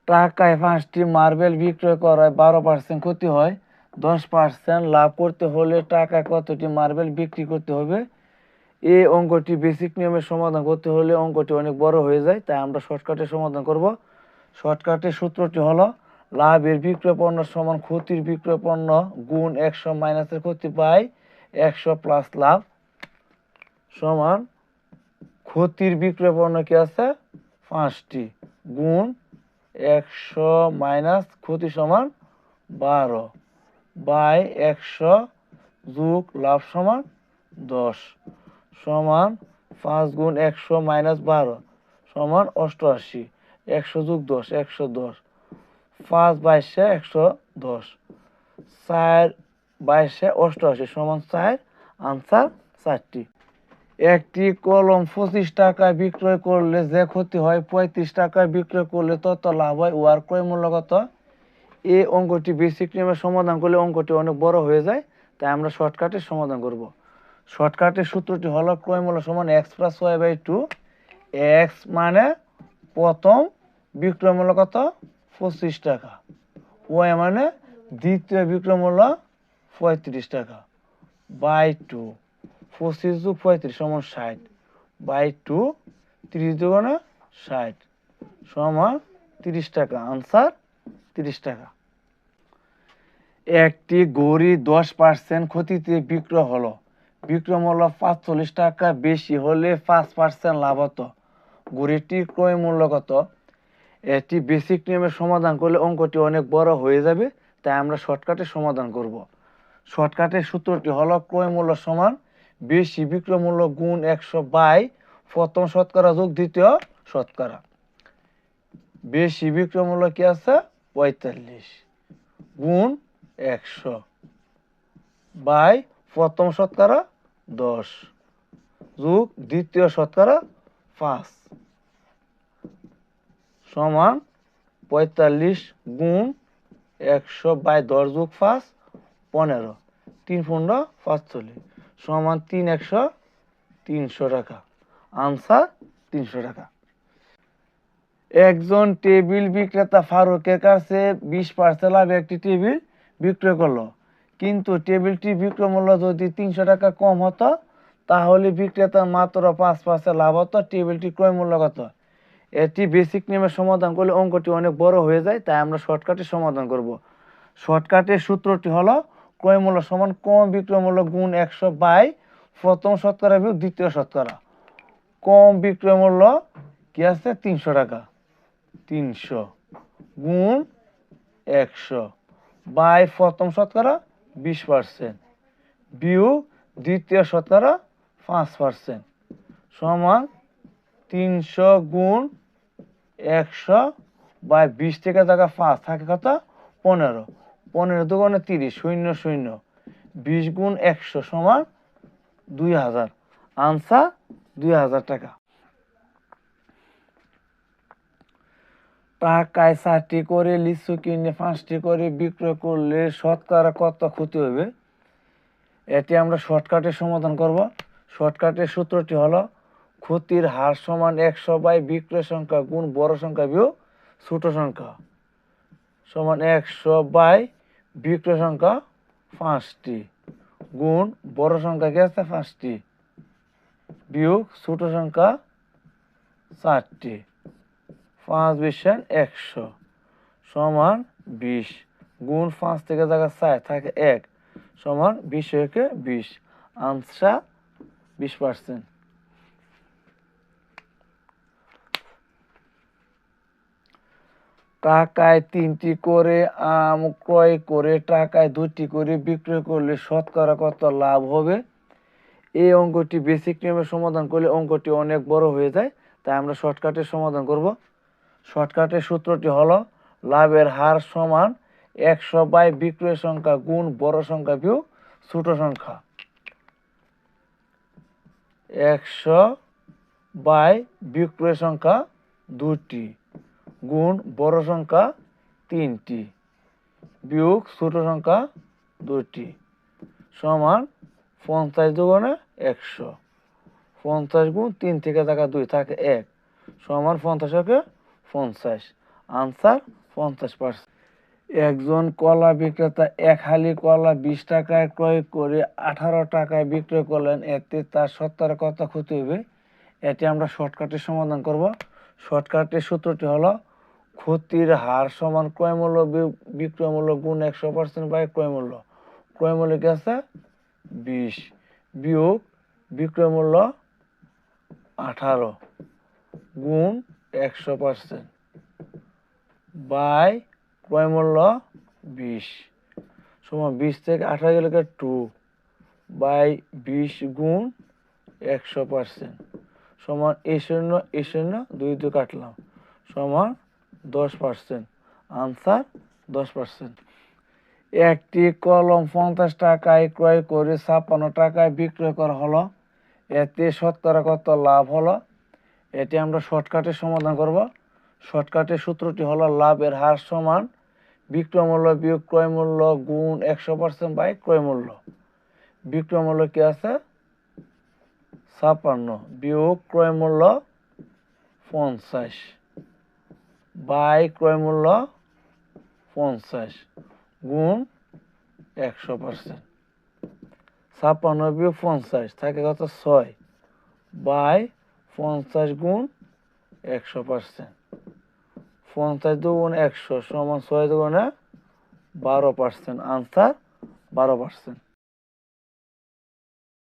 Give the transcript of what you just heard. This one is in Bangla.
টাকায় 5টি মার্বেল বিক্রয় করায় 12% ক্ষতি হয়, 10% লাভ করতে হলে টাকায় কতটি মার্বেল বিক্রি করতে হবে? এই অঙ্কটি বেসিক নিয়মের সমাধান করতে হলে অঙ্কটি অনেক বড় হয়ে যায়, তাই আমরা শর্টকাটে সমাধান করব। শর্টকাটের সূত্রটি হলো লাভের বিক্রয় পণ্য সমান ক্ষতির বিক্রয় পণ্য গুণ 100 মাইনাসের ক্ষতি পাই 100 প্লাস লাভ সমান ক্ষতির বিক্রয় পণ্য কি আছে 5টি গুণ 100 মাইনাস ক্ষতি সমান 12 বাই 100 যোগ লাভ সমান 10 সমান 5 গুণ 100 মাইনাস 12 সমান 88 100 যোগ 10 110 5 22 110 4 22 88 সমান 4 আনসার 4টি। একটি কলম 25 টাকায় বিক্রয় করলে যে ক্ষতি হয় 35 টাকায় বিক্রয় করলে তত লাভ হয়, উহার ক্রয় মূল্য কত? এই অঙ্কটি বেসিক নিয়মের সমাধান করলে অঙ্কটি অনেক বড় হয়ে যায়, তাই আমরা শর্টকাটের সমাধান করব। শর্টকাটের সূত্রটি হলো ক্রয় মূল্য সমান x plus Y by 2। X মানে প্রথম বিক্রয় মূল্য কত 25 টাকা, ওয়াই মানে দ্বিতীয় বিক্রয় মূল্য 35 টাকা বাই 2 25 যোগ 35 সমান 60 বাই 2 30 দুগুণে 60 সমান 30 টাকা আনসার 30 টাকা। একটি ঘড়ি 10% ক্ষতিতে বিক্রয় হলো, বিক্রয় মূল্য 45 টাকা বেশি হলে 5% লাভ হতো, ঘড়িটির ক্রয় মূল্য কত? এটি বেসিক নিয়মের সমাধান করলে অঙ্কটি অনেক বড় হয়ে যাবে, তাই আমরা শর্টকাটে সমাধান করব। শর্টকাটের সূত্রটি হলো ক্রয় মূল্য সমান বেশি বিক্রয় মূল্য গুণ 100 বাই প্রথম শতকরা যোগ দ্বিতীয় শতকরা। বেশি বিক্রয় মূল্য কি আছে 45 গুণ 100 বাই প্রথম শতকরা 10 যোগ দ্বিতীয় শতকরা 5 সমান 45 গুণ 100 বাই 10 যোগ 5 15 3 15 45 সমান 3 100 300 টাকা আনসার 300 টাকা। একজন টেবিল বিক্রেতা ফারুকের কাছে 20% লাভে একটি টেবিল বিক্রয় করলো, কিন্তু টেবিলটি বিক্রয় মূল্য যদি 300 টাকা কম হতো তাহলে বিক্রেতার মাত্র 5% লাভ হতো, টেবিলটি ক্রয় মূল্য কত? এটি বেসিক নিয়মের সমাধান করলে অঙ্কটি অনেক বড় হয়ে যায়, তাই আমরা শর্টকাটে সমাধান করব। শর্টকাটের সূত্রটি হলো ক্রয় মূল্য সমান কম বিক্রয় মূল্য গুণ 100 বাই প্রথম শতকরা বিয়োগ দ্বিতীয় শতকরা। কম বিক্রয় মূল্য কি আছে 300 টাকা, 300 গুণ 100 বাই প্রথম শতকরা 20% বিয়োগ দ্বিতীয় শতকরা 5% সমান 300 গুণ 100 বাই 20 থেকে জায়গা 5 থাকে কত 15 15 দুগুণে 30 শূন্য শূন্য 20 গুণ 100 সমান 2000 আনসার 2000 টাকা। টাকায় 4টি করে লিচু কিনে 5টি করে বিক্রয় করলে শতকরা কত ক্ষতি হবে? এটি আমরা শর্টকাটে সমাধান করব। শর্টকাটের সূত্রটি হলো ক্ষতির হার সমান 100 বাই বিক্রয় সংখ্যা গুণ বড় সংখ্যা বিয়োগ ছোট সংখ্যা সমান 100 বাই বিক্রয় সংখ্যা 5টি গুণ বড় সংখ্যা কি আছে 5টি বিয়োগ ছোট সংখ্যা 4টি 5 20 100 সমান 20 গুণ 5 থেকে জায়গা 4 থাকে 1 সমান 20 থেকে 20 আনসার 20%। টাকায় 3টি করে আম ক্রয় করে টাকায় 2টি করে বিক্রয় করলে শতকরা কত লাভ হবে? এই অঙ্কটি বেসিক নিয়মের সমাধান করলে অঙ্কটি অনেক বড় হয়ে যায়, তাই আমরা শর্টকাটের সমাধান করব। শর্টকাটের সূত্রটি হলো লাভের হার সমান 100 বাই বিক্রয় সংখ্যা গুণ বড় সংখ্যা বিয়োগ ছোট সংখ্যা। 100 বাই বিক্রয় সংখ্যা 2টি গুণ বড় সংখ্যা 3টি বিয়োগ ছোট সংখ্যা 2টি সমান 50 দুগুণে 100 50 গুণ 3 থেকে থাকা 2 থাকে 1 সমান 50 থেকে 50 আনসার 50%। একজন কলা বিক্রেতা এক হালি কলা 20 টাকায় ক্রয় করে 18 টাকায় বিক্রয় করলেন, এতে তার শতকরা কত ক্ষতি হবে? এটি আমরা শর্টকাটে সমাধান করব। শর্টকাটের সূত্রটি হলো ক্ষতির হার সমান ক্রয় মূল্য বিক্রয় মূল্য গুণ 100% বাই ক্রয় মূল্য। ক্রয় মূল্য কি আছে 20 বিয়োগ বিক্রয় মূল্য 18 গুণ 100% বাই ক্রয় মূল্য 20 সমান 20 থেকে 18 গেলে 2 বাই 20 গুণ 100% সমান এই শূন্য 2 কাটলাম সমান 10%। আনসার 10%। একটি কলম 50 টাকায় ক্রয় করে 56 টাকায় বিক্রয় করা হলো, এতে শতকরা কত লাভ হলো? এটি আমরা শর্টকাটে সমাধান করব। শর্টকাটের সূত্রটি হলো লাভের হার সমান বিক্রয় মূল্য বিয়োগ ক্রয় মূল্য গুণ 100% বাই ক্রয় মূল্য। বিক্রয় মূল্য কি আছে 56 বিয়োগ ক্রয় মূল্য 50 বাই ক্রয় মূল্য 50 গুণ 100%। 56 বিয়োগ 50 থাকে কত 6 বাই 50 গুণ 100%। 50 দুগুণ 100 সমান 6 দুগুণে 12%। আনসার 12%।